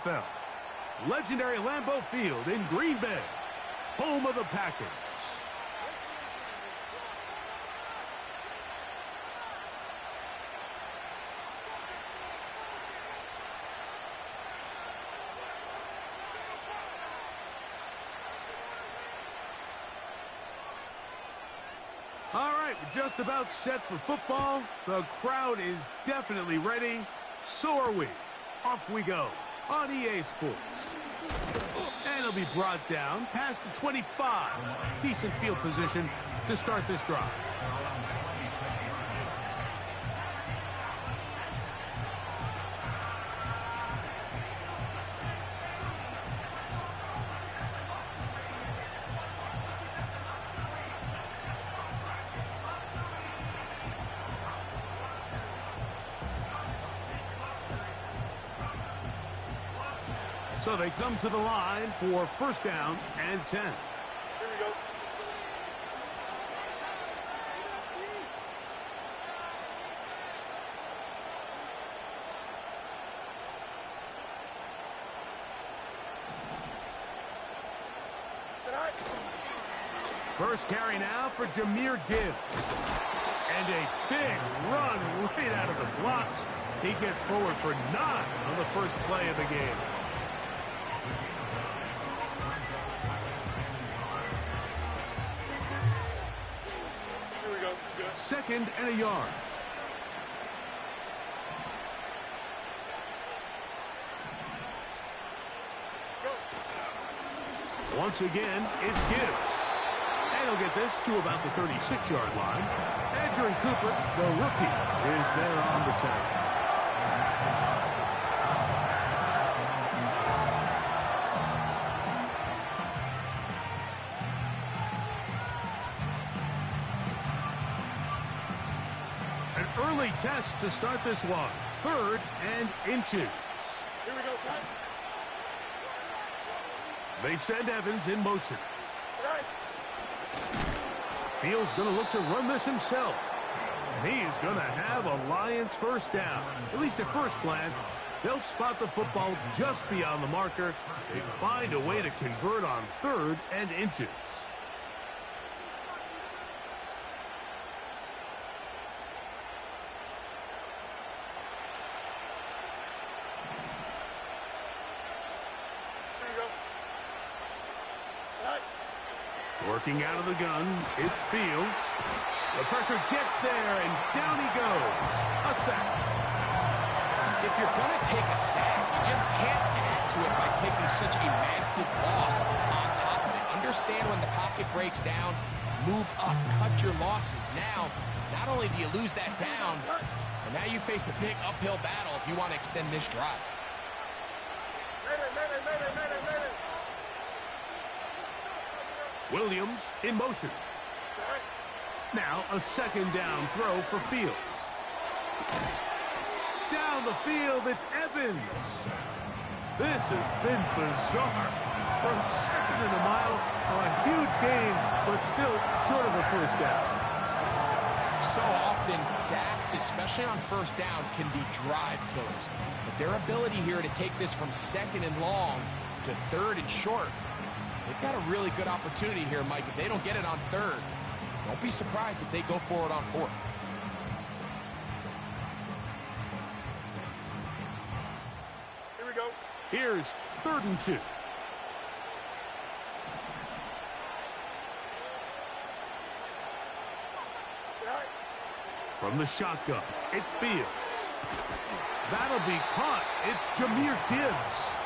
NFL. Legendary Lambeau Field in Green Bay, home of the Packers. All right, we're just about set for football. The crowd is definitely ready. So are we. Off we go on EA Sports. And it'll be brought down past the 25. Decent field position to start this drive. So they come to the line for first down and 10. Here we go. First carry now for Jahmyr Gibbs. And a big run right out of the blocks. He gets forward for 9 on the first play of the game. Second and a yard. Once again, it's Gibbs. And he'll get this to about the 36-yard line. Edgerrin Cooper, the rookie, is there on the tackle. Early test to start this one. 3rd and inches. Here we go, son. They send Evans in motion. Right. Fields going to look to run this himself. And he is going to have a Lions first down. At least at first glance, they'll spot the football just beyond the marker. They find a way to convert on 3rd and inches. Working out of the gun, it's Fields. The pressure gets there, and down he goes. A sack. If you're going to take a sack, you just can't add to it by taking such a massive loss on top of it. Understand when the pocket breaks down, move up, cut your losses. Now, not only do you lose that down, but now you face a big uphill battle if you want to extend this drive. Williams in motion. Now a second down throw for Fields. Down the field, it's Evans. This has been bizarre. From 2nd and a mile, a huge gain, but still short of a first down. So often, sacks, especially on first down, can be drive killers. But their ability here to take this from 2nd and long to 3rd and short, they've got a really good opportunity here, Mike. If they don't get it on 3rd, don't be surprised if they go forward on 4th. Here we go. Here's 3rd and 2. From the shotgun, it's Fields. That'll be caught. It's Jahmyr Gibbs.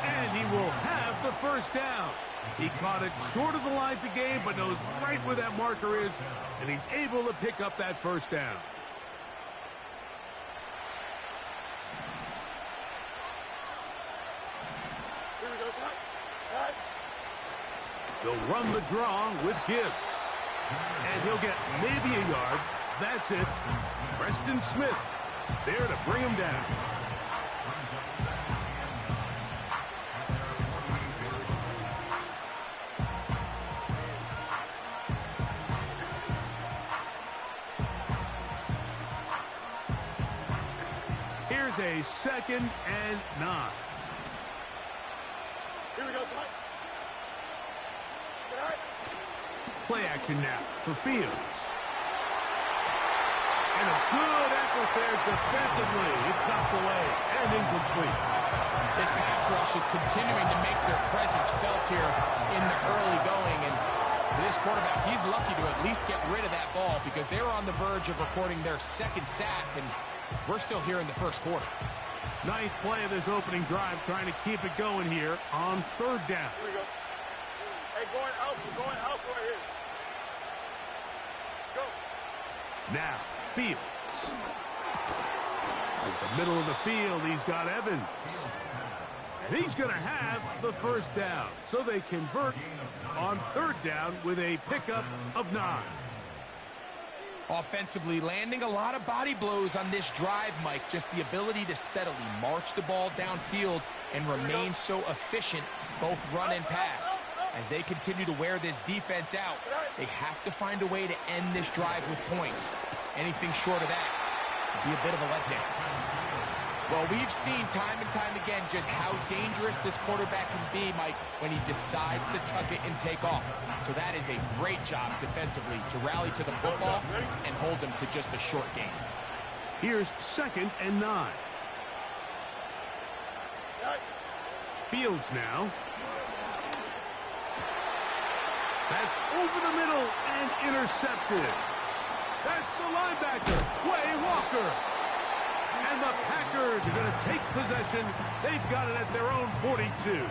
And he will have the first down. He caught it short of the line to gain, but knows right where that marker is, and he's able to pick up that first down. Here we go, son. They'll run the draw with Gibbs. And he'll get maybe a yard. That's it. Preston Smith there to bring him down. Here's a 2nd and 9. Play action now for Fields. And a good effort there defensively. It's knocked away and incomplete. This pass rush is continuing to make their presence felt here in the early going. And for this quarterback, he's lucky to at least get rid of that ball because they were on the verge of recording their second sack, and we're still here in the first quarter. Ninth play of this opening drive, trying to keep it going here on third down. Here we go. Hey, going out right here. Go. Now, Fields. In the middle of the field, he's got Evans. And he's going to have the first down. So they convert on third down with a pickup of 9. Offensively, landing a lot of body blows on this drive, Mike. Just the ability to steadily march the ball downfield and remain so efficient, both run and pass. As they continue to wear this defense out, they have to find a way to end this drive with points. Anything short of that would be a bit of a letdown. Well, we've seen time and time again just how dangerous this quarterback can be, Mike, when he decides to tuck it and take off. So that is a great job defensively to rally to the football and hold them to just a short gain. Here's 2nd and 9. Fields now. That's over the middle and intercepted. That's the linebacker, Quay Walker. And the Packers are going to take possession. They've got it at their own 42.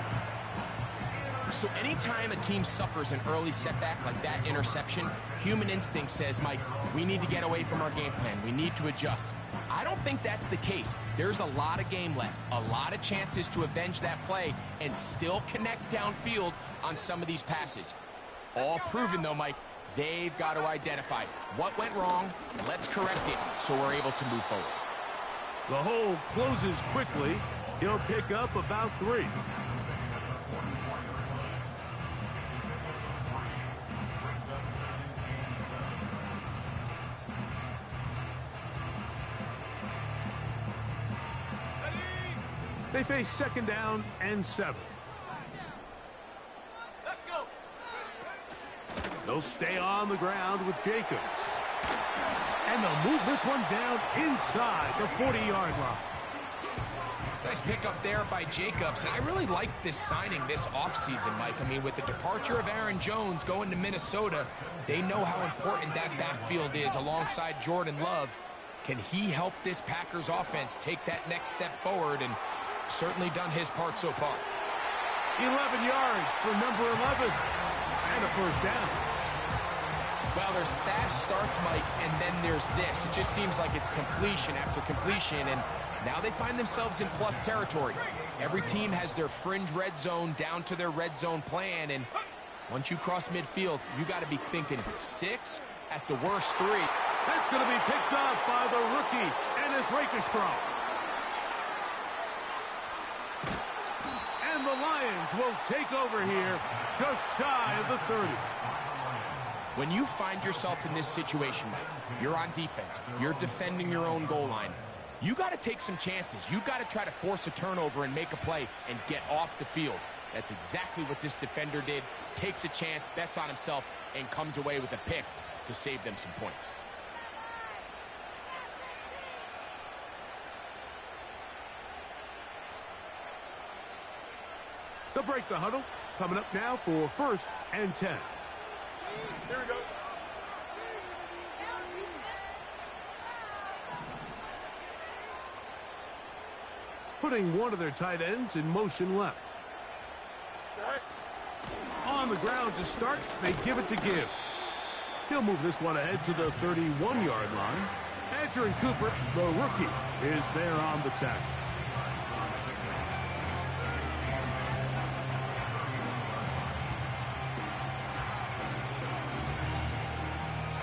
So anytime a team suffers an early setback like that interception, human instinct says, Mike, we need to get away from our game plan. We need to adjust. I don't think that's the case. There's a lot of game left, a lot of chances to avenge that play and still connect downfield on some of these passes. All proven, though, Mike, they've got to identify what went wrong, let's correct it so we're able to move forward. The hole closes quickly. He'll pick up about 3. They face 2nd down and 7. Let's go. They'll stay on the ground with Jacobs. And they'll move this one down inside the 40-yard line. Nice pickup there by Jacobs. And I really like this signing this offseason, Mike. I mean, with the departure of Aaron Jones going to Minnesota, they know how important that backfield is alongside Jordan Love. Can he help this Packers offense take that next step forward? And certainly done his part so far. 11 yards for number 11. And a first down. Well, there's fast starts, Mike, and then there's this. It just seems like it's completion after completion, and now they find themselves in plus territory. Every team has their fringe red zone down to their red zone plan, and once you cross midfield, you got to be thinking 6, at the worst 3. That's going to be picked up by the rookie, Ennis Rakestrom. And the Lions will take over here just shy of the 30. When you find yourself in this situation, Mike, you're on defense, you're defending your own goal line, you got to take some chances. You got to try to force a turnover and make a play and get off the field. That's exactly what this defender did. Takes a chance, bets on himself, and comes away with a pick to save them some points. They'll break the huddle. Coming up now for 1st and 10. Here we go. Putting one of their tight ends in motion left. Right. On the ground to start, they give it to Gibbs. He'll move this one ahead to the 31-yard line. Andrew Cooper, the rookie, is there on the tackle.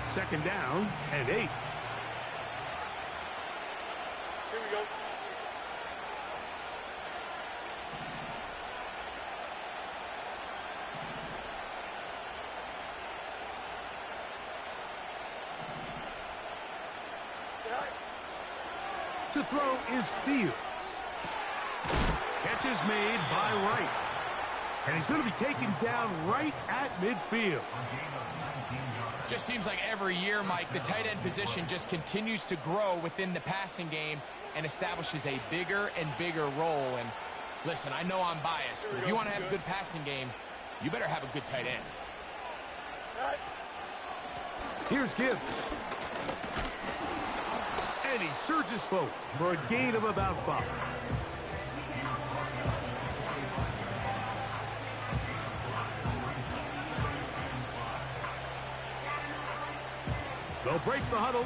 Second down and 8. Here we go. To throw is Fields. Catch is made by Wright. And he's going to be taken down right at midfield. Just seems like every year, Mike, the tight end position just continues to grow within the passing game and establishes a bigger and bigger role. And listen, I know I'm biased, but if you want to have a good passing game, you better have a good tight end. Here's Gibbs. And he surges forward for a gain of about 5. They'll break the huddle.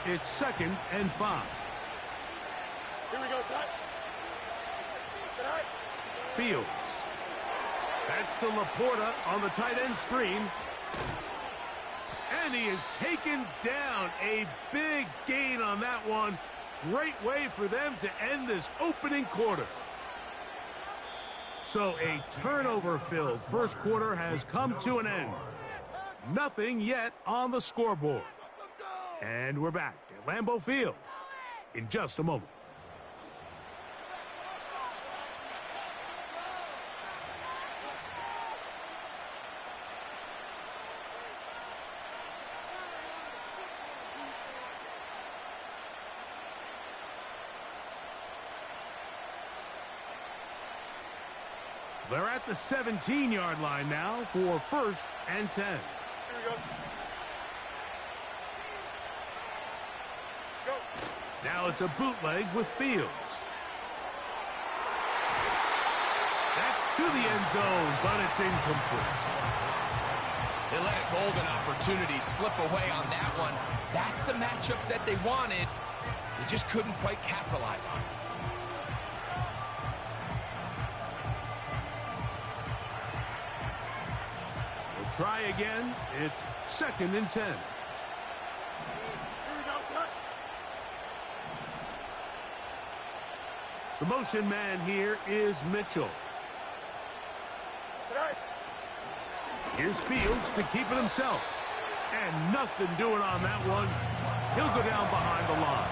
It's 2nd and 5. Here we go, son. Fields. That's to Laporta on the tight end screen. And he is taken down. A big gain on that one. Great way for them to end this opening quarter. So a turnover-filled first quarter has come to an end. Nothing yet on the scoreboard. And we're back at Lambeau Field in just a moment. They're at the 17-yard line now for 1st and 10. Here we go. Go. Now it's a bootleg with Fields. That's to the end zone, but it's incomplete. They let a golden opportunity slip away on that one. That's the matchup that they wanted. They just couldn't quite capitalize on it. Try again. It's 2nd and 10. Here we go, son. The motion man here is Mitchell. Here's Fields to keep it himself. And nothing doing on that one. He'll go down behind the line.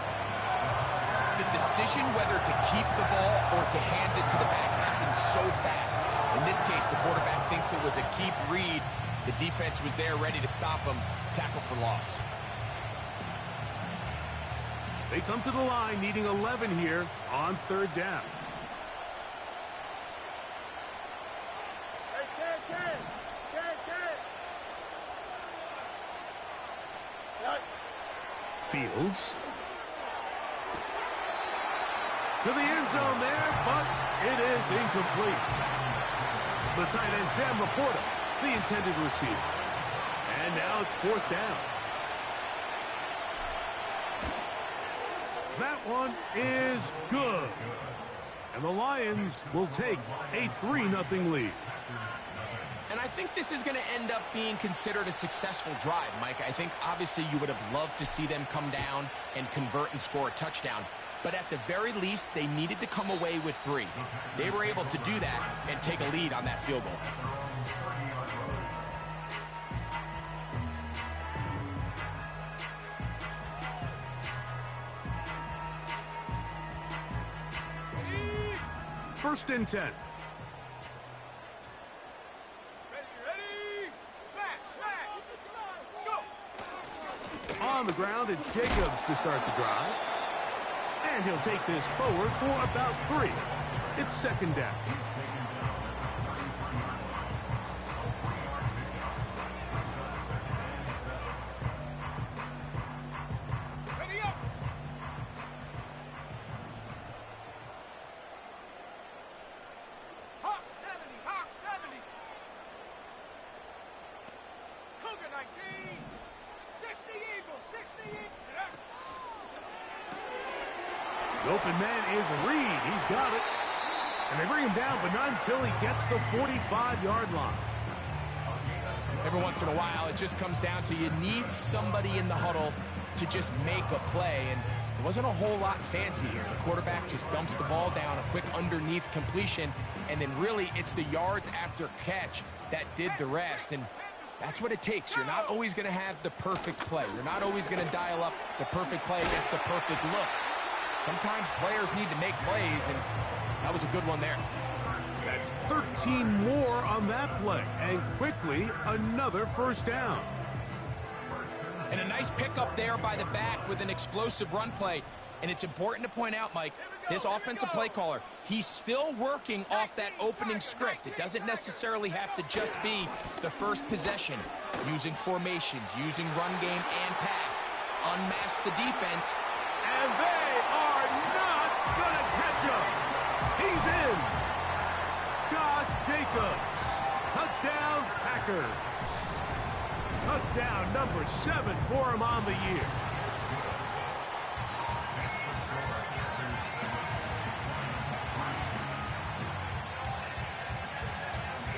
The decision whether to keep the ball or to hand it to the back happens so fast. In this case, the quarterback thinks it was a keep read. The defense was there ready to stop him. Tackle for loss. They come to the line needing 11 here on 3rd down. Hey, Ken. Fields. To the end zone there, but it is incomplete. The tight end, Sam Laporta, the intended receiver. And now it's 4th down. That one is good. And the Lions will take a 3-0 lead. And I think this is going to end up being considered a successful drive, Mike. I think obviously you would have loved to see them come down and convert and score a touchdown. But at the very least, they needed to come away with 3. They were able to do that and take a lead on that field goal. First and 10. Ready. Smack. Go. On the ground, it's Jacobs to start the drive. And he'll take this forward for about 3. It's 2nd down. Ready up. Hawk 70. Cougar 19. 60 Eagle. The open man is Reed. He's got it. And they bring him down, but not until he gets the 45-yard line. Every once in a while, it just comes down to you need somebody in the huddle to just make a play. And there wasn't a whole lot fancy here. The quarterback just dumps the ball down, a quick underneath completion, and then really it's the yards after catch that did the rest. And that's what it takes. You're not always going to have the perfect play. You're not always going to dial up the perfect play against the perfect look. Sometimes players need to make plays, and that was a good one there. That's 13 more on that play, and quickly another first down. And a nice pickup there by the back with an explosive run play. And it's important to point out, Mike, this offensive play caller, he's still working off that opening script. It doesn't necessarily have to just be the first possession. Using formations, using run game and pass. Unmask the defense. And they are not going to catch him. He's in. Josh Jacobs. Touchdown, Packers. Touchdown number 7 for him on the year.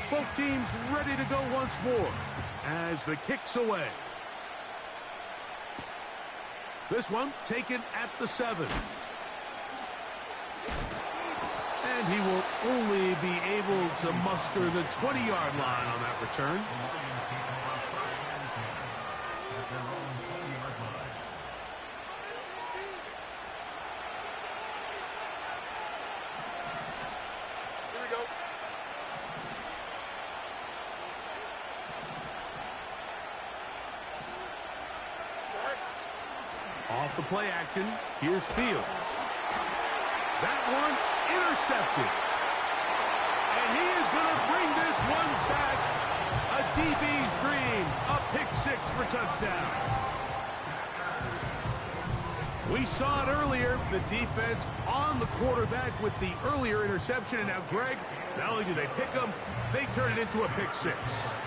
Both teams ready to go once more as the kick's away. This one taken at the 7. And he will only be able to muster the 20-yard line on that return. Off the play action, here's Fields. That one intercepted. And he is going to bring this one back. A DB's dream. A pick 6 for touchdown. We saw it earlier, the defense on the quarterback with the earlier interception. And now, Greg, not only do they pick him, they turn it into a pick 6.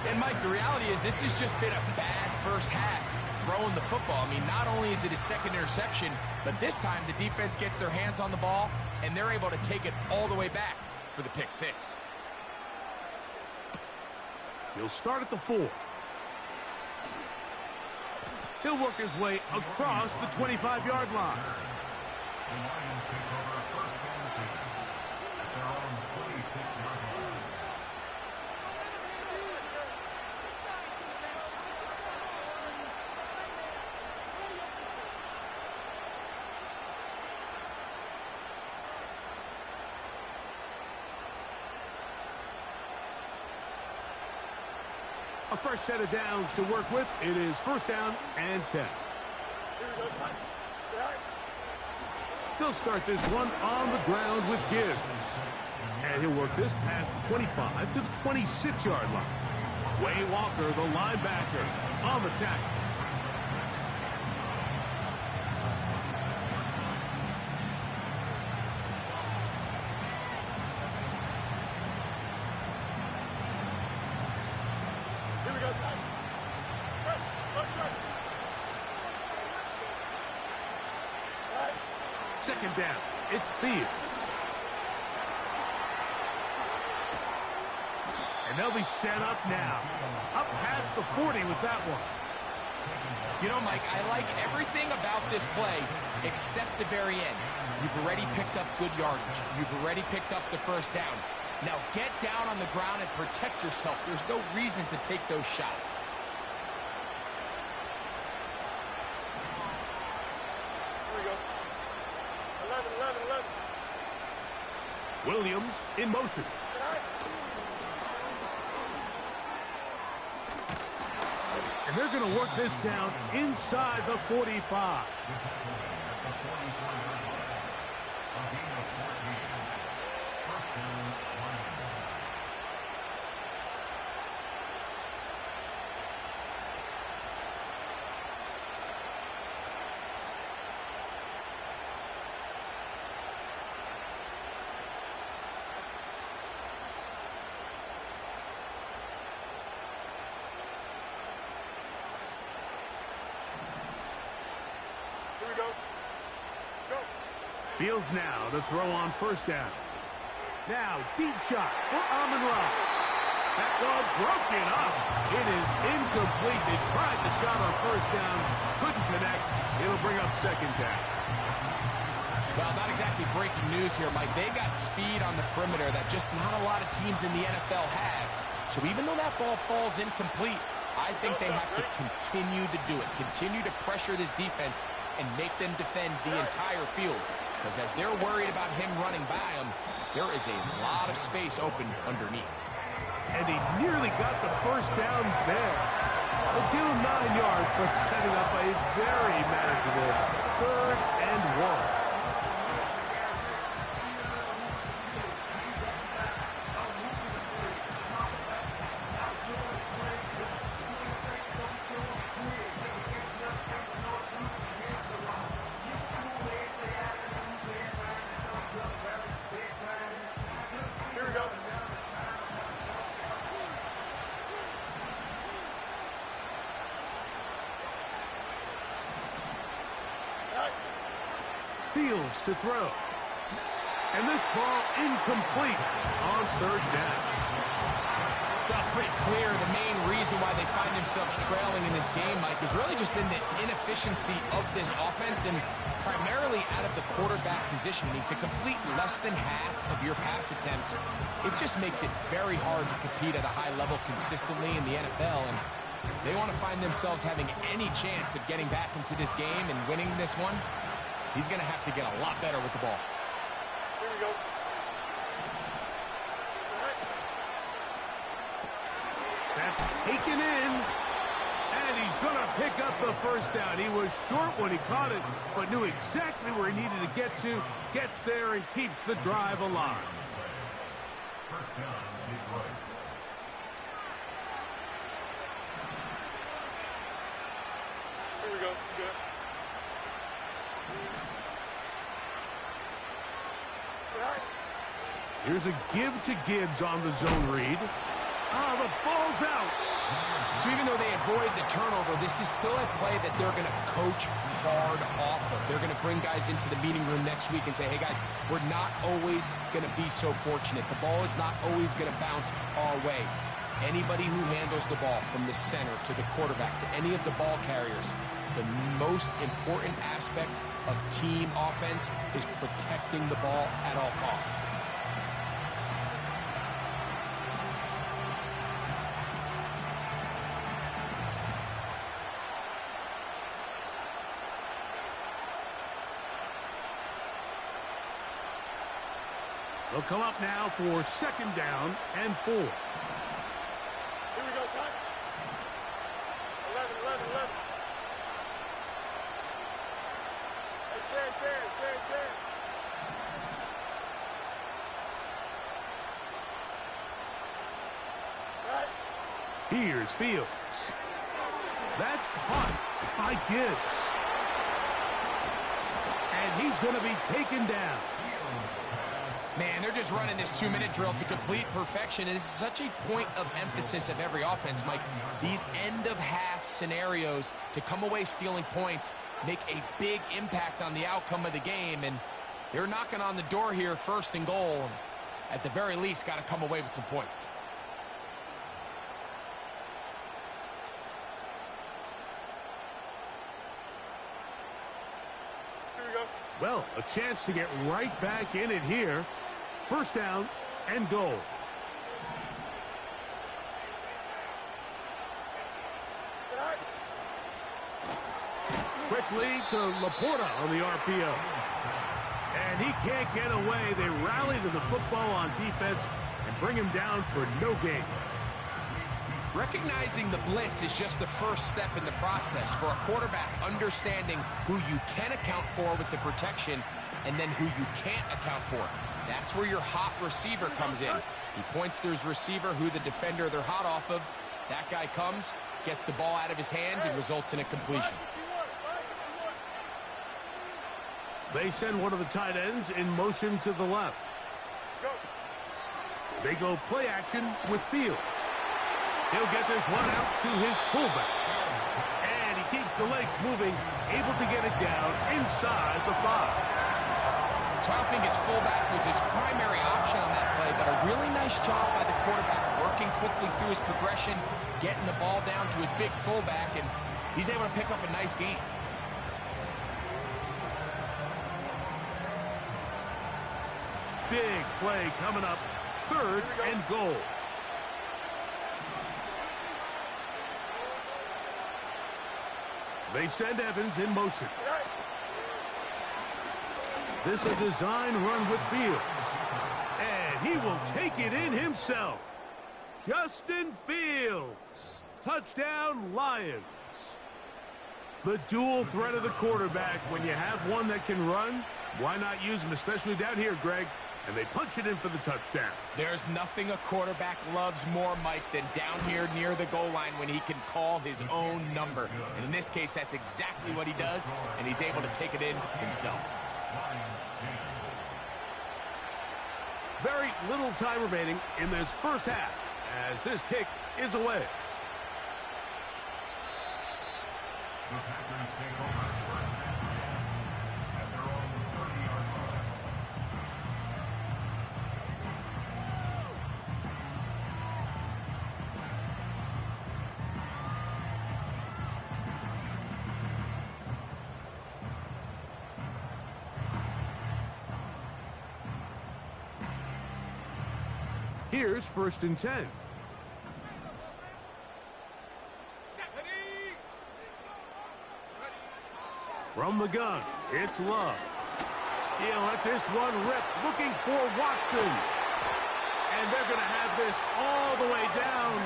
And, Mike, the reality is this has just been a bad first half. Throwing the football. I mean, not only is it his second interception, but this time the defense gets their hands on the ball, and they're able to take it all the way back for the pick 6. He'll start at the 4. He'll work his way across the 25-yard line. A fresh set of downs to work with. It is first down and 10. They'll start this one on the ground with Gibbs. And he'll work this past the 25 to the 26-yard line. Way Walker, the linebacker, on the tackle. Second down, it's Fields. And they'll be set up now. Up past the 40 with that one. You know, Mike, I like everything about this play except the very end. You've already picked up good yardage. You've already picked up the first down. Now get down on the ground and protect yourself. There's no reason to take those shots. Williams in motion. And they're going to work this down inside the 45. Fields now to throw on first down. Now, deep shot for Amon-Ra. That one broken up. It is incomplete. They tried the shot on first down. Couldn't connect. It'll bring up second down. Well, not exactly breaking news here, Mike. They got speed on the perimeter that just not a lot of teams in the NFL have. So even though that ball falls incomplete, I think they have to continue to do it. Continue to pressure this defense and make them defend the entire field. because as they're worried about him running by them, there is a lot of space open underneath. And he nearly got the first down there. They'll give him 9 yards, but setting up a very manageable 3rd and 1. Fields to throw. And this ball incomplete on 3rd down. Well, it's pretty clear the main reason why they find themselves trailing in this game, Mike, has really just been the inefficiency of this offense and primarily out of the quarterback position. I mean, to complete less than half of your pass attempts, it just makes it very hard to compete at a high level consistently in the NFL. And if they want to find themselves having any chance of getting back into this game and winning this one, he's going to have to get a lot better with the ball. Here we go. That's taken in. And he's going to pick up the first down. He was short when he caught it, but knew exactly where he needed to get to. Gets there and keeps the drive alive. First down, Betroit. Here we go. Good. Here's a give to Gibbs on the zone read. Oh, the ball's out. So even though they avoid the turnover, this is still a play that they're going to coach hard off of. They're going to bring guys into the meeting room next week and say, hey, guys, we're not always going to be so fortunate. The ball is not always going to bounce our way. Anybody who handles the ball from the center to the quarterback to any of the ball carriers, the most important aspect of team offense is protecting the ball at all costs. They'll come up now for 2nd down and 4. Here we go, son. 11. Hey, 10. Right. Here's Fields. That's caught by Gibbs. And he's going to be taken down. Man, they're just running this 2-minute drill to complete perfection, and this is such a point of emphasis of every offense, Mike. These end-of-half scenarios to come away stealing points make a big impact on the outcome of the game, and they're knocking on the door here, 1st and goal. At the very least, got to come away with some points. Here we go. Well, a chance to get right back in it here. 1st down and goal. Quickly to Laporta on the RPO. And he can't get away. They rally to the football on defense and bring him down for no gain. Recognizing the blitz is just the first step in the process for a quarterback, understanding who you can account for with the protection and then who you can't account for. That's where your hot receiver comes in. He points to his receiver, who the defender they're hot off of. That guy comes, gets the ball out of his hand, and results in a completion. They send one of the tight ends in motion to the left. They go play action with Fields. He'll get this one out to his fullback. And he keeps the legs moving, able to get it down inside the 5. So I don't think his fullback was his primary option on that play, but a really nice job by the quarterback, working quickly through his progression, getting the ball down to his big fullback, and he's able to pick up a nice gain. Big play coming up, 3rd and goal. They send Evans in motion. This a design run with Fields. And he will take it in himself. Justin Fields. Touchdown, Lions. The dual threat of the quarterback. When you have one that can run, why not use him, especially down here, Greg? And they punch it in for the touchdown. There's nothing a quarterback loves more, Mike, than down here near the goal line when he can call his own number. And in this case, that's exactly what he does, and he's able to take it in himself. Very little time remaining in this first half as this kick is away. The Packers take over first and 10 at their own 30-yard line. Here's 1st and 10. From the gun, it's Love. He'll let this one rip, looking for Watson. And they're going to have this all the way down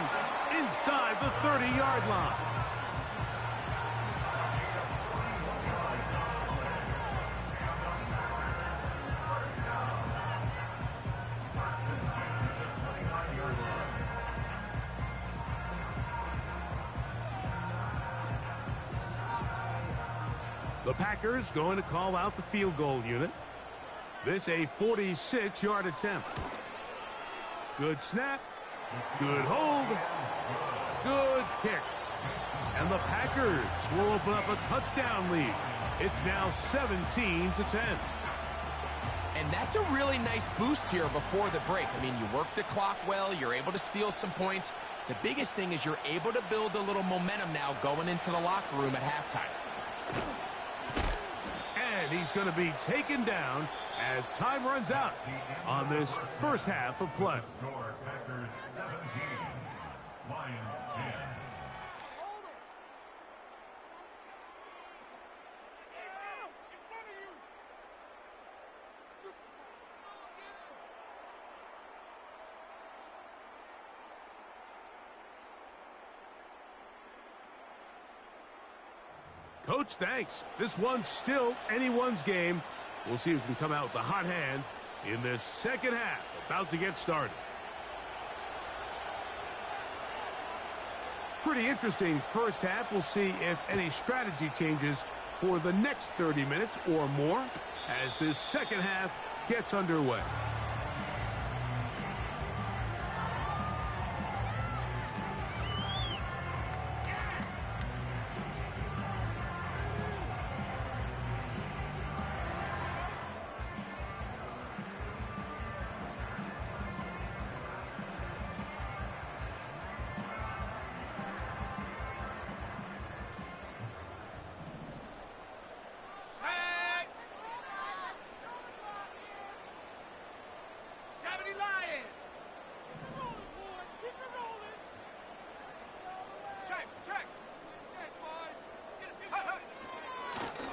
inside the 30-yard line. The Packers going to call out the field goal unit. This a 46-yard attempt. Good snap. Good hold. Good kick. And the Packers will open up a touchdown lead. It's now 17-10. And that's a really nice boost here before the break. I mean, you work the clock well. You're able to steal some points. The biggest thing is you're able to build a little momentum now going into the locker room at halftime. And he's going to be taken down as time runs out on this first half of play. Score Packers 17, Lions 10. Coach, thanks. This one's still anyone's game. We'll see who can come out with the hot hand in this second half. About to get started. Pretty interesting first half. We'll see if any strategy changes for the next 30 minutes or more as this second half gets underway.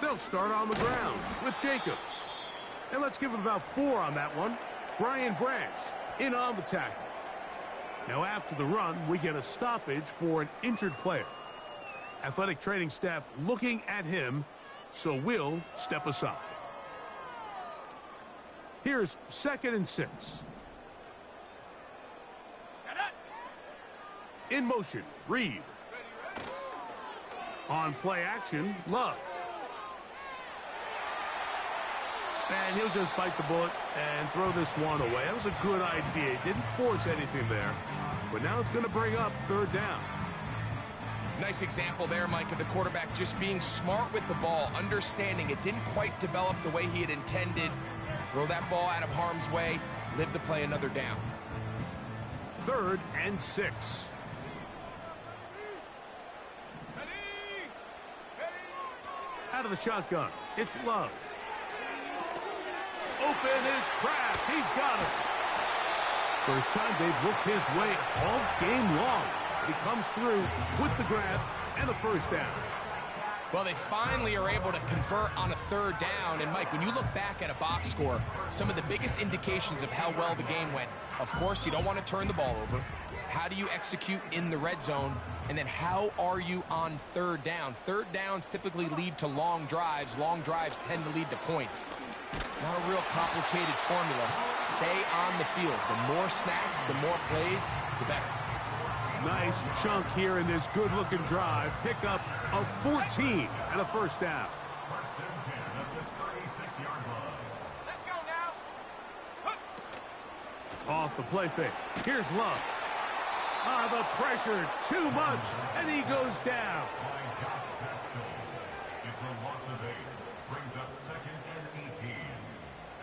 They'll start on the ground with Jacobs. And let's give it about 4 on that one. Brian Branch in on the tackle. Now after the run, we get a stoppage for an injured player. Athletic training staff looking at him, so we'll step aside. Here's 2nd and 6. In motion, Reed. On play action, Love. And he'll just bite the bullet and throw this one away. That was a good idea. He didn't force anything there. But now it's going to bring up 3rd down. Nice example there, Mike, of the quarterback just being smart with the ball, understanding it didn't quite develop the way he had intended. Throw that ball out of harm's way, live to play another down. 3rd and 6. Out of the shotgun, it's Love. Open is Kraft. He's got it. First time they've looked his way all game long. He comes through with the grab and a 1st down. Well, they finally are able to convert on a third down. And Mike, when you look back at a box score, some of the biggest indications of how well the game went, of course, you don't want to turn the ball over. How do you execute in the red zone? And then how are you on third down? Third downs typically lead to long drives. Long drives tend to lead to points. It's not a real complicated formula. Stay on the field. The more snaps, the more plays, the better. Nice chunk here in this good-looking drive. Pick up a 14 and a first down. First and 10 at the 36-yard line. Let's go now. Off the play fake. Here's Love. The pressure, too much, and he goes down. By Josh Pascal. It's a loss of 8. Brings up second and 18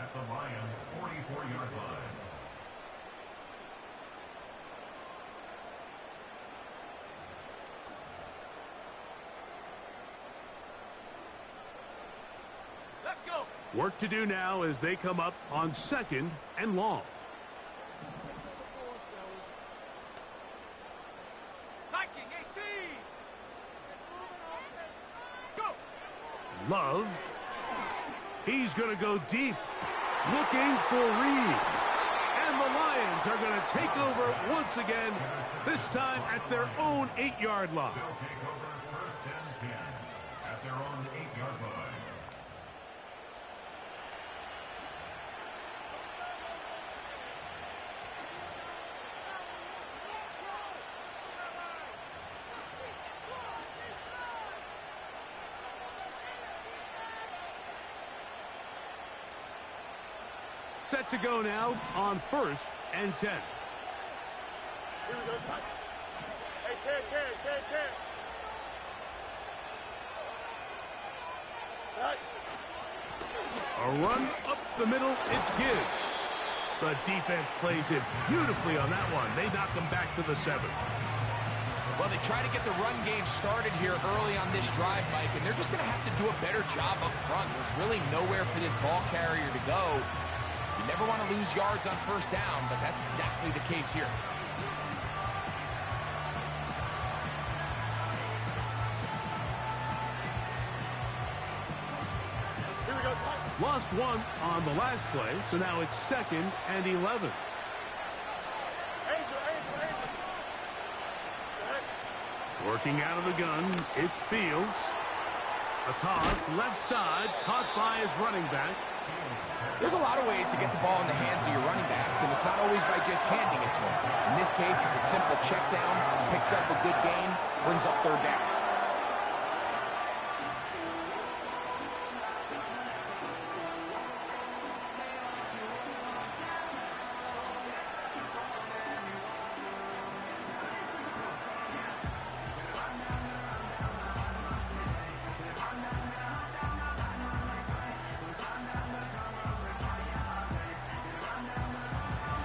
at the Lions' 44-yard line. Let's go. Work to do now as they come up on second and long. 18. Go. Love. He's going to go deep, looking for Reed. And the Lions are going to take over once again, this time at their own 8-yard line. They'll take over first and 10 at their own 8-yard line. Set to go now on first and 10. Here we go. Hey, 10. Right. A run up the middle, it's Gibbs. The defense plays it beautifully on that one. They knock him back to the 7. Well, they try to get the run game started here early on this drive, Mike, and they're just going to have to do a better job up front. There's really nowhere for this ball carrier to go. You never want to lose yards on first down, but that's exactly the case here. Here we go, Spike. Lost one on the last play, so now it's second and 11. Angel. Working out of the gun, it's Fields. A toss, left side, caught by his running back. There's a lot of ways to get the ball in the hands of your running backs, and it's not always by just handing it to them. In this case, it's a simple check down, picks up a good gain, brings up third down.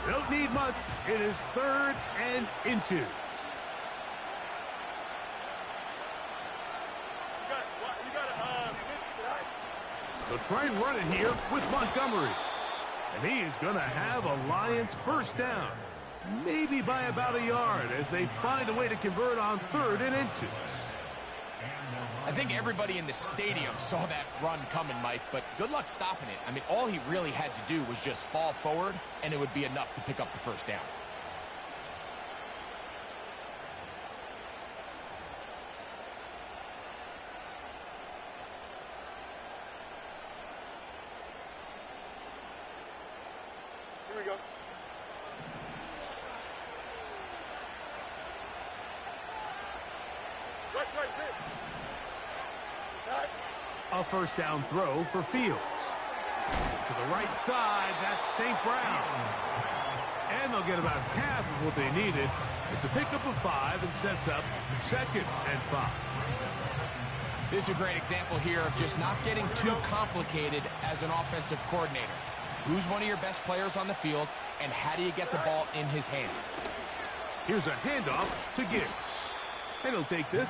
Don't need much. It is third and inches. You got right? They'll try and run it here with Montgomery. And he is going to have a Lions first down. Maybe by about a yard as they find a way to convert on third and inches. I think everybody in the stadium saw that run coming, Mike, but good luck stopping it. I mean, all he really had to do was just fall forward, and it would be enough to pick up the first down. Here we go. Right, sit. Right. A first down throw for Fields. To the right side, that's St. Brown. And they'll get about half of what they needed. It's a pickup of 5 and sets up second and 5. This is a great example here of just not getting too complicated as an offensive coordinator. Who's one of your best players on the field, and how do you get the ball in his hands? Here's a handoff to Gibbs. And he'll take this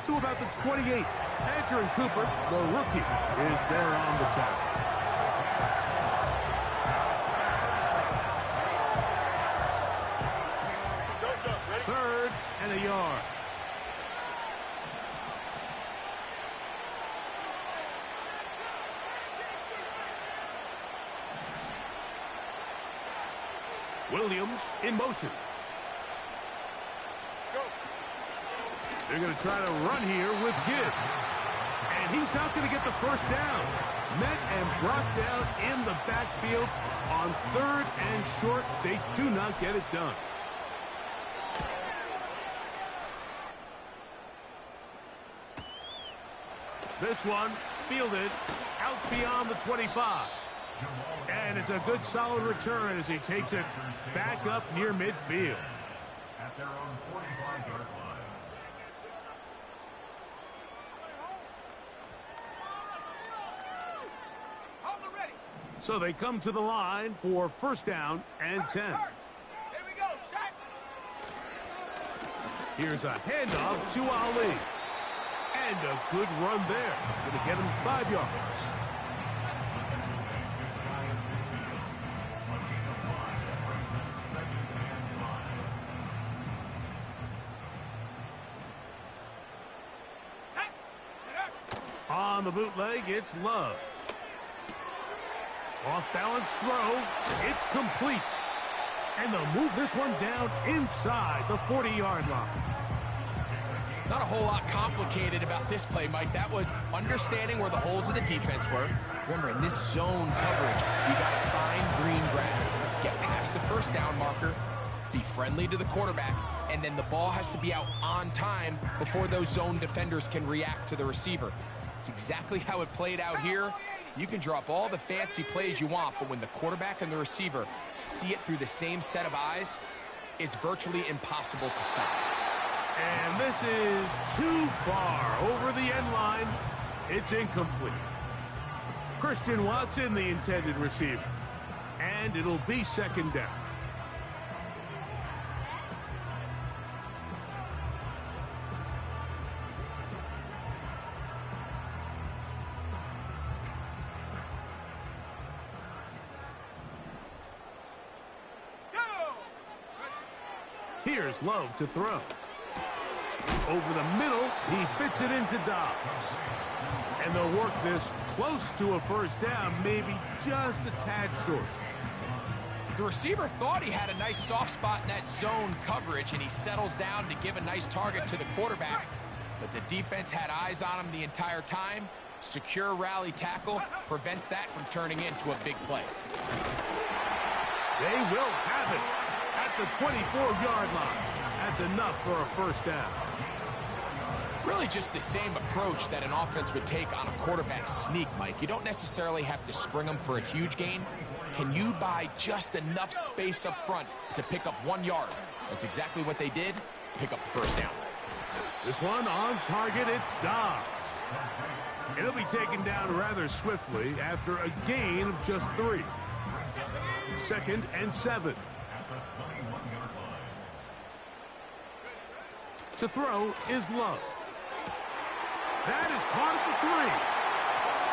to about the 28. Andrew Cooper, the rookie, is there on the tackle. Don't jump. Ready? Third and a yard. Williams in motion. They're going to try to run here with Gibbs. And he's not going to get the first down. Met and brought down in the backfield on 3rd and short. They do not get it done. This one fielded out beyond the 25. And it's a good solid return as he takes it back up near midfield. At their own 45-yard line. So they come to the line for 1st down and 10. Here we go, shot. Here's a handoff to Ali. And a good run there. Going to get him 5 yards. On the bootleg, it's Love. Off-balance throw. It's complete. And they'll move this one down inside the 40-yard line. Not a whole lot complicated about this play, Mike. That was understanding where the holes of the defense were. Remember, in this zone coverage, you got to find green grass, get past the 1st down marker, be friendly to the quarterback, and then the ball has to be out on time before those zone defenders can react to the receiver. It's exactly how it played out here. You can draw up all the fancy plays you want, but when the quarterback and the receiver see it through the same set of eyes, it's virtually impossible to stop. And this is too far over the end line. It's incomplete. Christian Watson, the intended receiver. And it'll be 2nd down. Here's Love to throw. Over the middle, he fits it into Dobbs. And they'll work this close to a 1st down, maybe just a tad short. The receiver thought he had a nice soft spot in that zone coverage, and he settles down to give a nice target to the quarterback. But the defense had eyes on him the entire time. Secure rally tackle prevents that from turning into a big play. They will have it at the 24-yard line. That's enough for a 1st down. Really just the same approach that an offense would take on a quarterback sneak, Mike. You don't necessarily have to spring them for a huge gain. Can you buy just enough space up front to pick up 1 yard? That's exactly what they did. Pick up the 1st down. This one on target, it's Dobbs. It'll be taken down rather swiftly after a gain of just 3. 2nd and 7. To throw is Love. That is caught at the 3.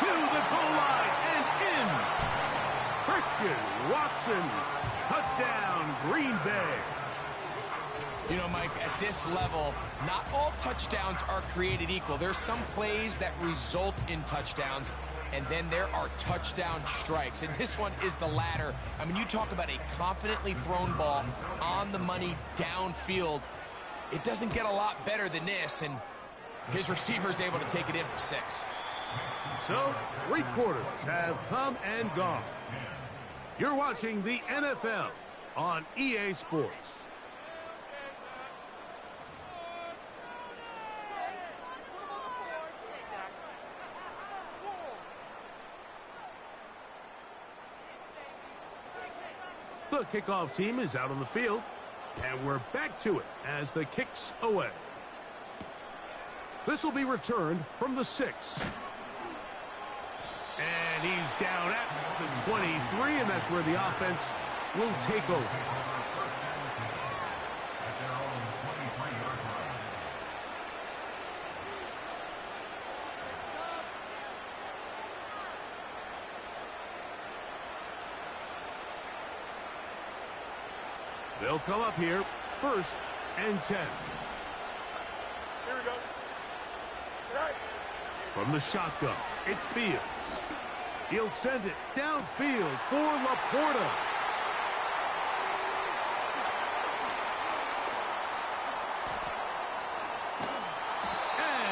To the goal line and in. Christian Watson. Touchdown, Green Bay. You know, Mike, at this level, not all touchdowns are created equal. There's some plays that result in touchdowns, and then there are touchdown strikes. And this one is the latter. I mean, you talk about a confidently thrown ball on the money downfield. It doesn't get a lot better than this, and his receiver's able to take it in for 6. So, 3 quarters have come and gone. You're watching the NFL on EA Sports. The kickoff team is out on the field, and we're back to it as the kick's away. This will be returned from the 6. And he's down at the 23, and that's where the offense will take over. They'll come up here, 1st and 10. Here we go. Right. From the shotgun, it's Fields. He'll send it downfield for Laporta.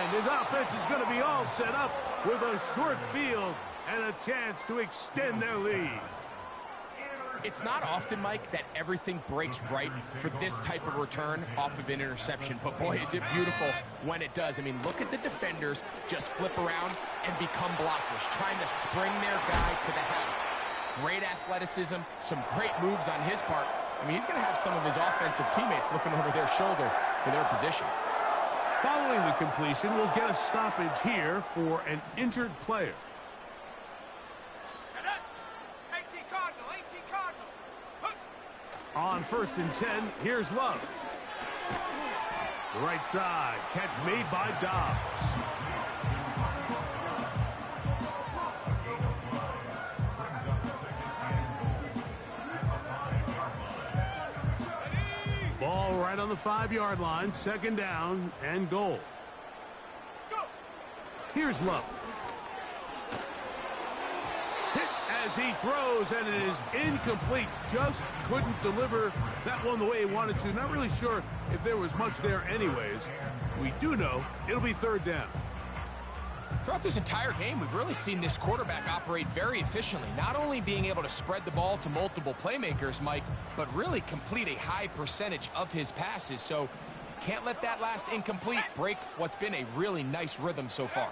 And his offense is going to be all set up with a short field and a chance to extend their lead. It's not often, Mike, that everything breaks right for this type of return off of an interception. But, boy, is it beautiful when it does. I mean, look at the defenders just flip around and become blockers, trying to spring their guy to the house. Great athleticism, some great moves on his part. I mean, he's going to have some of his offensive teammates looking over their shoulder for their position. Following the completion, we'll get a stoppage here for an injured player. On 1st and 10, here's Love. The right side, catch made by Dobbs. Ball right on the 5-yard line, 2nd down and goal. Here's Love. Hit as he throws, and it is incomplete. Just couldn't deliver that one the way he wanted to. Not really sure if there was much there anyways. We do know it'll be 3rd down. Throughout this entire game, we've really seen this quarterback operate very efficiently, not only being able to spread the ball to multiple playmakers, Mike, but really complete a high percentage of his passes. So can't let that last incomplete break what's been a really nice rhythm so far.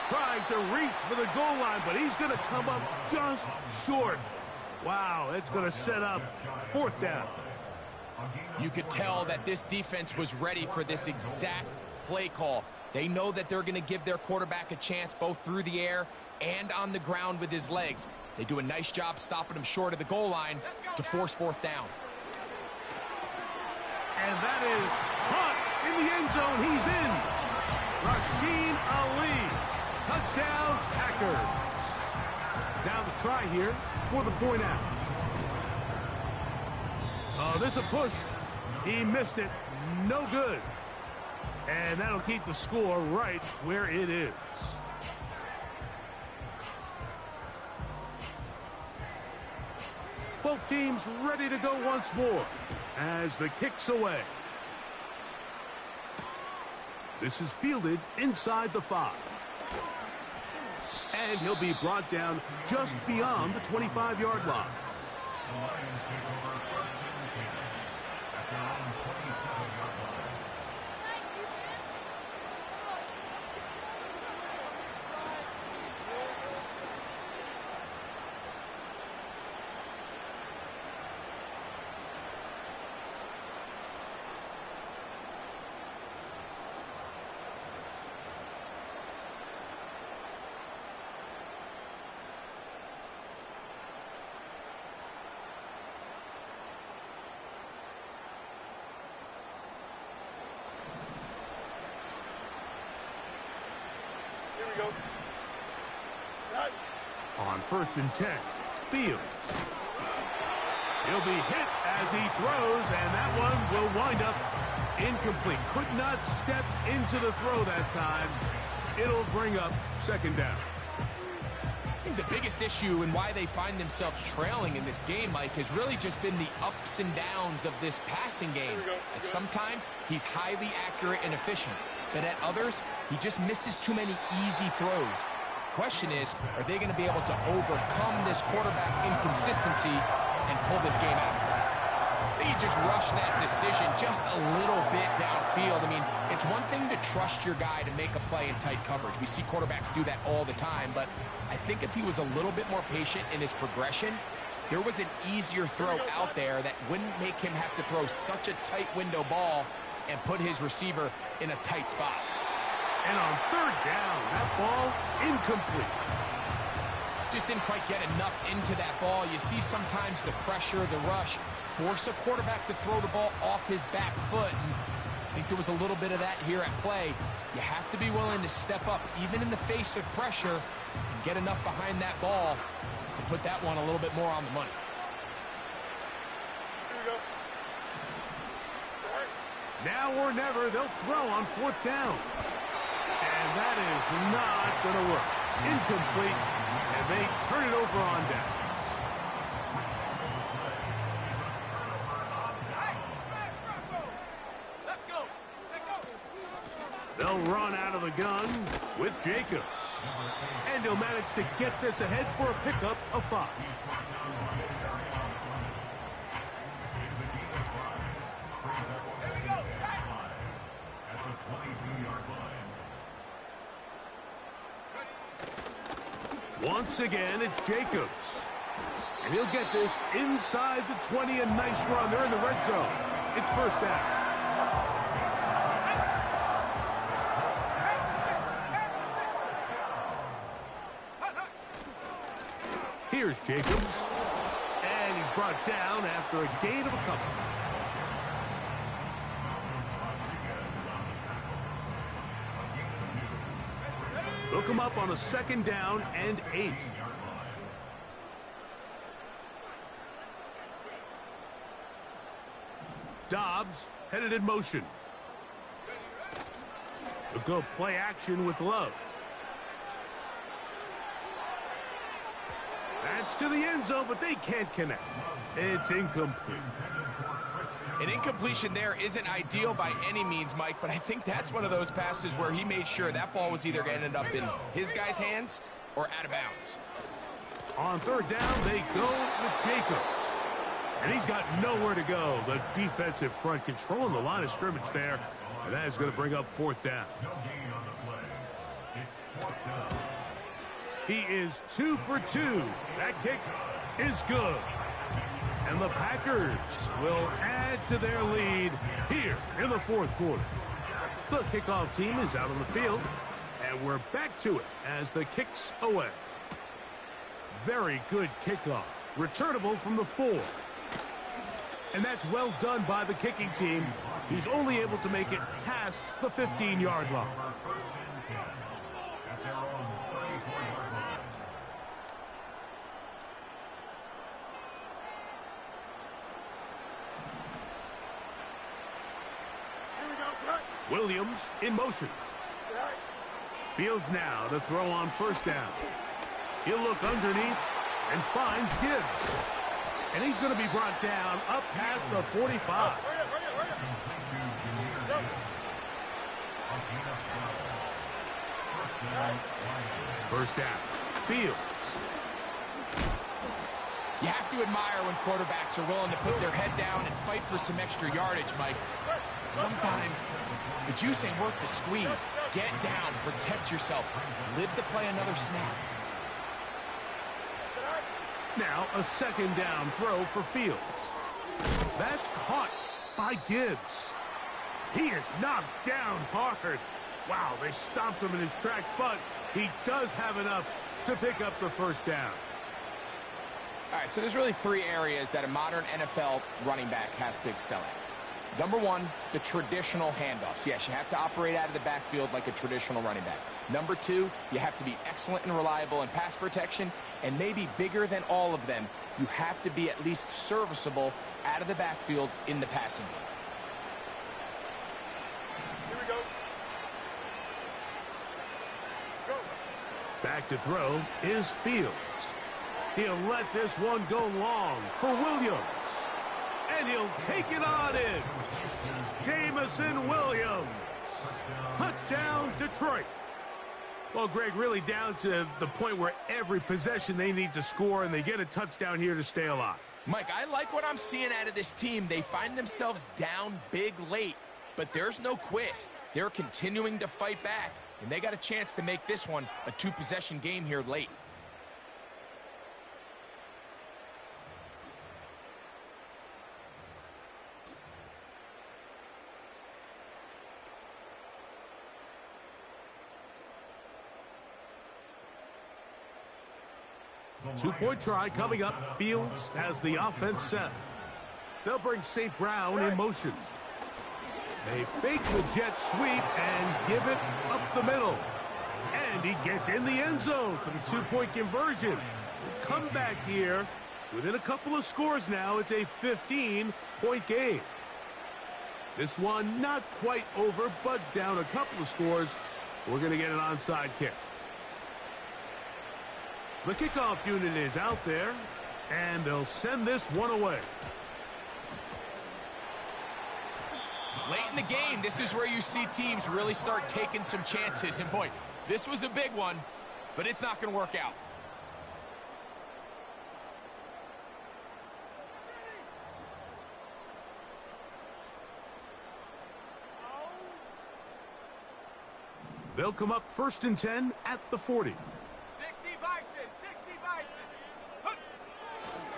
Trying to reach for the goal line, but he's going to come up just short. Wow, that's going to set up 4th down. You could tell that this defense was ready for this exact play call. They know that they're going to give their quarterback a chance both through the air and on the ground with his legs. They do a nice job stopping him short of the goal line to force 4th down. And that is caught in the end zone. He's in. Rasheen Ali. Touchdown, Packers. Now the try here for the point after. Oh, this is a push. He missed it. No good. And that'll keep the score right where it is. Both teams ready to go once more as the kick's away. This is fielded inside the 5. And he'll be brought down just beyond the 25-yard line. The Lions take over 1st and 10 at their own 27-yard line. Go. On 1st and 10, Fields. He'll be hit as he throws, and that one will wind up incomplete. Could not step into the throw that time. It'll bring up 2nd down. I think the biggest issue and why they find themselves trailing in this game, Mike, has really just been the ups and downs of this passing game. And sometimes he's highly accurate and efficient, but at others, he just misses too many easy throws. Question is, are they going to be able to overcome this quarterback inconsistency and pull this game out? I think he just rushed that decision just a little bit downfield. I mean, it's one thing to trust your guy to make a play in tight coverage. We see quarterbacks do that all the time, but I think if he was a little bit more patient in his progression, there was an easier throw out there that wouldn't make him have to throw such a tight window ball and put his receiver in a tight spot. And on 3rd down, that ball incomplete. Just didn't quite get enough into that ball. You see sometimes the pressure, the rush, force a quarterback to throw the ball off his back foot. And I think there was a little bit of that here at play. You have to be willing to step up, even in the face of pressure, and get enough behind that ball to put that one a little bit more on the money. Here we go. Now or never, they'll throw on 4th down. And that is not going to work. Incomplete, and they turn it over on downs. They'll run out of the gun with Jacobs. And he'll manage to get this ahead for a pickup of 5. Once again, it's Jacobs. And he'll get this inside the 20. A nice run. They're in the red zone. It's first down. Here's Jacobs. And he's brought down after a gain of a couple. Look him up on a 2nd down and 8. Dobbs headed in motion. They'll go play action with Love. That's to the end zone, but they can't connect. It's incomplete. An incompletion there isn't ideal by any means, Mike, but I think that's one of those passes where he made sure that ball was either going to end up in his guy's hands or out of bounds. On 3rd down, they go with Jacobs. And he's got nowhere to go. The defensive front controlling the line of scrimmage there. And that is going to bring up 4th down. He is 2 for 2. That kick is good. And the Packers will add to their lead here in the 4th quarter. The kickoff team is out on the field. And we're back to it as the kick's away. Very good kickoff. Returnable from the 4. And that's well done by the kicking team. He's only able to make it past the 15-yard line. Williams in motion. Fields now to throw on 1st down. He'll look underneath and finds Gibbs. And he's going to be brought down up past the 45. First down. Fields. You have to admire when quarterbacks are willing to put their head down and fight for some extra yardage, Mike. Sometimes the juice ain't worth the squeeze. Get down, protect yourself, live to play another snap. Now a 2nd down throw for Fields. That's caught by Gibbs. He is knocked down hard. Wow, they stopped him in his tracks, but he does have enough to pick up the 1st down. All right, so there's really 3 areas that a modern NFL running back has to excel at. Number 1, the traditional handoffs. Yes, you have to operate out of the backfield like a traditional running back. Number 2, you have to be excellent and reliable in pass protection, and maybe bigger than all of them, you have to be at least serviceable out of the backfield in the passing game. Here we go. Go. Back to throw is Fields. He'll let this one go long for Williams. And he'll take it on in. Jamison Williams. Touchdown, Detroit. Well, Greg, really down to the point where every possession they need to score, and they get a touchdown here to stay alive. Mike, I like what I'm seeing out of this team. They find themselves down big late, but there's no quit. They're continuing to fight back, and they got a chance to make this one a 2-possession game here late. Two-point try coming up. Fields has the offense set. They'll bring St. Brown in motion. They fake the jet sweep and give it up the middle. And he gets in the end zone for the 2-point conversion. Come back here. Within a couple of scores now, it's a 15-point game. This one not quite over, but down a couple of scores. We're going to get an onside kick. The kickoff unit is out there, and they'll send this one away. Late in the game, this is where you see teams really start taking some chances. And boy, this was a big one, but it's not going to work out. They'll come up 1st and 10 at the 40. 60 Bison, 60 Bison.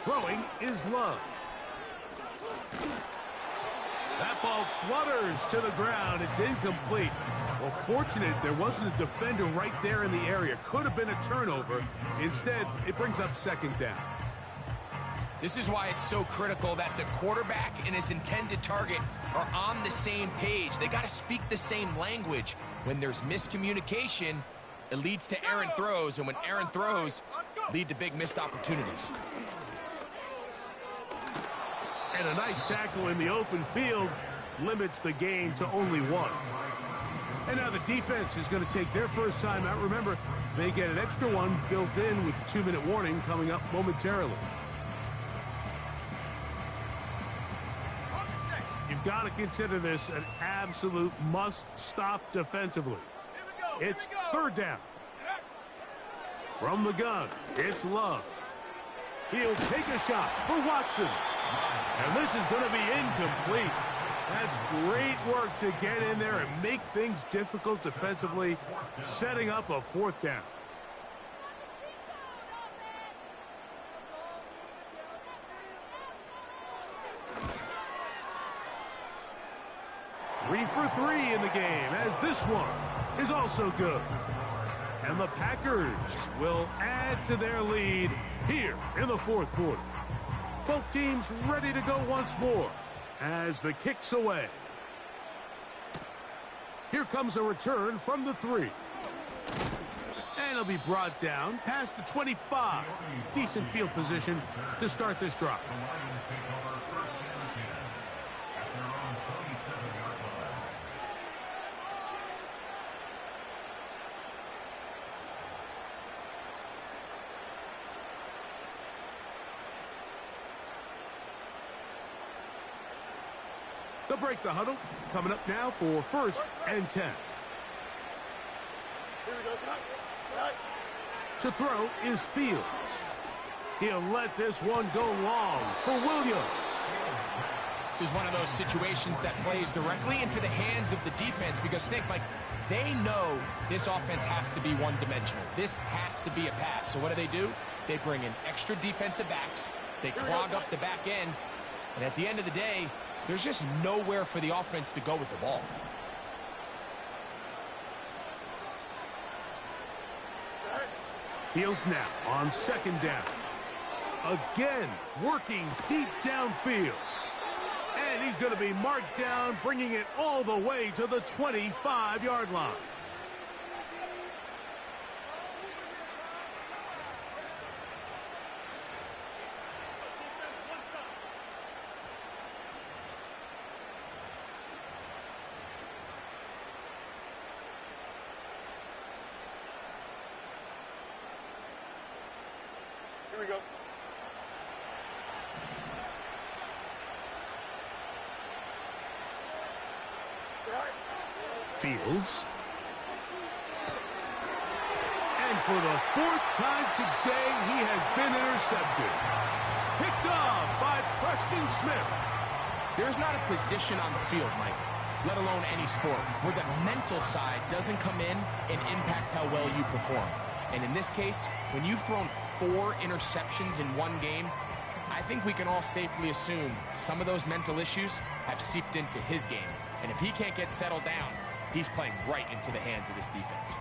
Throwing is Love. That ball flutters to the ground. It's incomplete. Well, fortunate there wasn't a defender right there in the area. Could have been a turnover. Instead, it brings up 2nd down. This is why it's so critical that the quarterback and his intended target are on the same page. They got to speak the same language. When there's miscommunication, it leads to errant throws, and when errant throws lead to big missed opportunities. And a nice tackle in the open field limits the gain to only 1. And now the defense is going to take their first time out. Remember, they get an extra one built in with a 2-minute warning coming up momentarily. You've got to consider this an absolute must-stop defensively. It's 3rd down. From the gun, it's Love. He'll take a shot for Watson. And this is going to be incomplete. That's great work to get in there and make things difficult defensively, setting up a 4th down. Three for 3 in the game, as this one is also good. And the Packers will add to their lead here in the 4th quarter. Both teams ready to go once more as the kick's away. Here comes a return from the 3. And it'll be brought down past the 25. Decent field position to start this drive. They'll break the huddle. Coming up now for 1st and 10. To throw is Fields. He'll let this one go long for Williams. This is one of those situations that plays directly into the hands of the defense because think, Mike, they know this offense has to be one-dimensional. This has to be a pass. So what do? They bring in extra defensive backs. They clog up the back end. And at the end of the day, there's just nowhere for the offense to go with the ball. Fields now on 2nd down. Again, working deep downfield. And he's going to be marked down, bringing it all the way to the 25-yard line. Here we go. Fields. And for the 4th time today, he has been intercepted. Picked off by Preston Smith. There's not a position on the field, Mike, let alone any sport, where the mental side doesn't come in and impact how well you perform. And in this case, when you've thrown 4 interceptions in one game, I think we can all safely assume some of those mental issues have seeped into his game. And if he can't get settled down, he's playing right into the hands of this defense.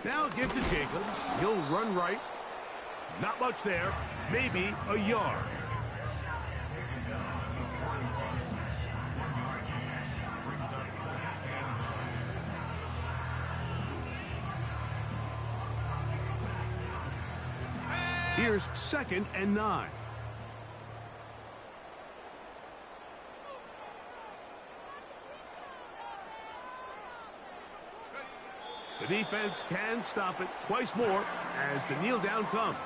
Now give to Jacobs. He'll run right. Not much there. Maybe a yard. Here's 2nd and 9. The defense can stop it twice more as the kneel down comes.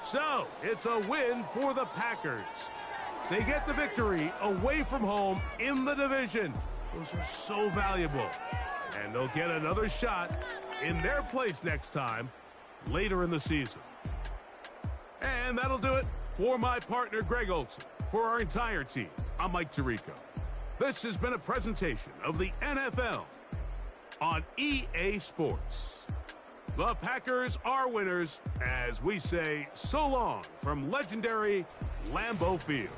So, it's a win for the Packers. They get the victory away from home in the division. Those are so valuable. And they'll get another shot in their place next time, later in the season. And that'll do it for my partner, Greg Olson. For our entire team, I'm Mike Tirico. This has been a presentation of the NFL on EA Sports. The Packers are winners as we say so long from legendary Lambeau Field.